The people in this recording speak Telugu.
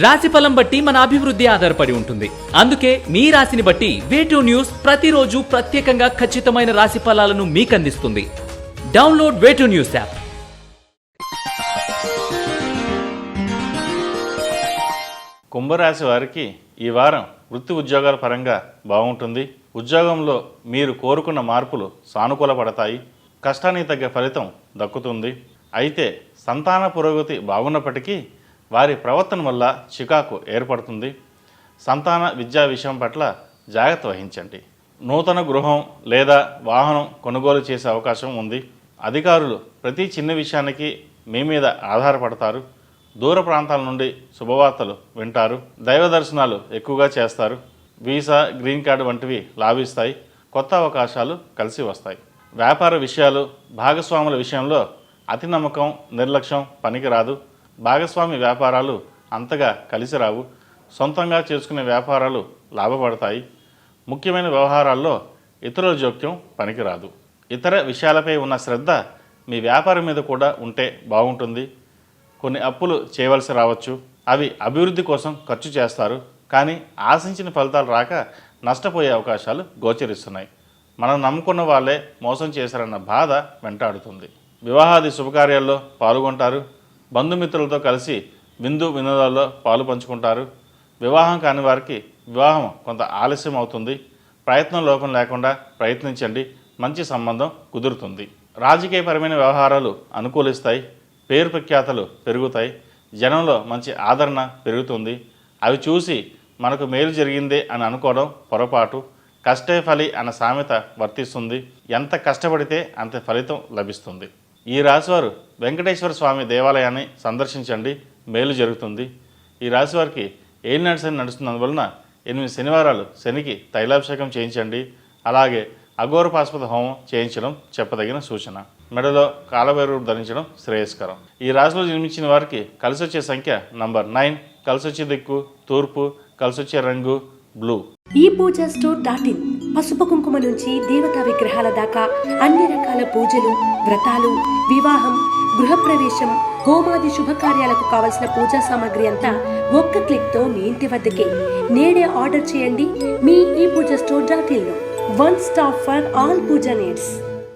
రాశిఫలం బట్టి మన అభివృద్ధి ఆధారపడి ఉంటుంది. అందుకే మీ రాశిని బట్టి వే2 న్యూస్ ప్రతిరోజు ప్రత్యేకంగా ఖచ్చితమైన రాశి ఫలాలను మీకు అందిస్తుంది. Download way2 news app. కుంభరాశి వారికి ఈ వారం వృత్తి ఉద్యోగాల పరంగా బాగుంటుంది. ఉద్యోగంలో మీరు కోరుకున్న మార్పులు సానుకూలపడతాయి. కష్టానికి తగ్గ ఫలితం దక్కుతుంది. అయితే సంతాన పురోగతి బాగున్నప్పటికీ వారి ప్రవర్తన వల్ల చికాకు ఏర్పడుతుంది. సంతాన విద్యా విషయం పట్ల జాగ్రత్త వహించండి. నూతన గృహం లేదా వాహనం కొనుగోలు చేసే అవకాశం ఉంది. అధికారులు ప్రతి చిన్న విషయానికి మీ మీద ఆధారపడతారు. దూర ప్రాంతాల నుండి శుభవార్తలు వింటారు. దైవ దర్శనాలు ఎక్కువగా చేస్తారు. వీసా, గ్రీన్ కార్డు వంటివి లాభిస్తాయి. కొత్త అవకాశాలు కలిసి వస్తాయి. వ్యాపార విషయాలు, భాగస్వాముల విషయంలో అతి నమ్మకం, నిర్లక్ష్యం పనికిరాదు. భాగస్వామి వ్యాపారాలు అంతగా కలిసి రావు. సొంతంగా చేసుకునే వ్యాపారాలు లాభపడతాయి. ముఖ్యమైన వ్యవహారాల్లో ఇతరుల జోక్యం పనికిరాదు. ఇతర విషయాలపై ఉన్న శ్రద్ధ మీ వ్యాపారం మీద కూడా ఉంటే బాగుంటుంది. కొన్ని అప్పులు చేయవలసి రావచ్చు. అవి అభివృద్ధి కోసం ఖర్చు చేస్తారు. కానీ ఆశించిన ఫలితాలు రాక నష్టపోయే అవకాశాలు గోచరిస్తున్నాయి. మనం నమ్ముకున్న వాళ్ళే మోసం చేశారన్న బాధ వెంటాడుతుంది. వివాహాది శుభకార్యాల్లో పాల్గొంటారు. బంధుమిత్రులతో కలిసి విందు వినోదాల్లో పాలు పంచుకుంటారు. వివాహం కాని వారికి వివాహం కొంత ఆలస్యం అవుతుంది. ప్రయత్నం లోపం లేకుండా ప్రయత్నించండి. మంచి సంబంధం కుదురుతుంది. రాజకీయపరమైన వ్యవహారాలు అనుకూలిస్తాయి. పేరు ప్రఖ్యాతలు పెరుగుతాయి. జనంలో మంచి ఆదరణ పెరుగుతుంది. అవి చూసి మనకు మేలు జరిగిందే అని అనుకోవడం పొరపాటు. కష్టే ఫలి అన్న సామెత వర్తిస్తుంది. ఎంత కష్టపడితే అంత ఫలితం లభిస్తుంది. ఈ రాశివారు వెంకటేశ్వర స్వామి దేవాలయాన్ని సందర్శించండి. మేలు జరుగుతుంది. ఈ రాశివారికి ఏలినాటి శని నడుస్తున్నందువలన 8 శనివారాలు శనికి తైలాభిషేకం చేయించండి. అలాగే అఘోర పాశుపత హోమం చేయించడం చెప్పదగిన సూచన. మెడలో కాలభైరవుడు ధరించడం శ్రేయస్కరం. ఈ రాశిలో జన్మించిన వారికి కలిసొచ్చే సంఖ్య నంబర్ 9, కలిసొచ్చే దిక్కు తూర్పు, కలిసొచ్చే రంగు బ్లూ. ePoojaStore.in పసుపు కుంకుమ నుంచి దేవతా విగ్రహాల దాకా అన్ని రకాల పూజలు, వ్రతాలు, వివాహం, గృహప్రవేశం, హోమాది శుభకార్యాలకు కావలసిన పూజా సామాగ్రి అంతా ఒక్క క్లిక్తో మీ ఇంటి వద్దకే. నేడే ఆర్డర్ చేయండి మీ ePoojaStore.in లో. One stop for all pooja needs.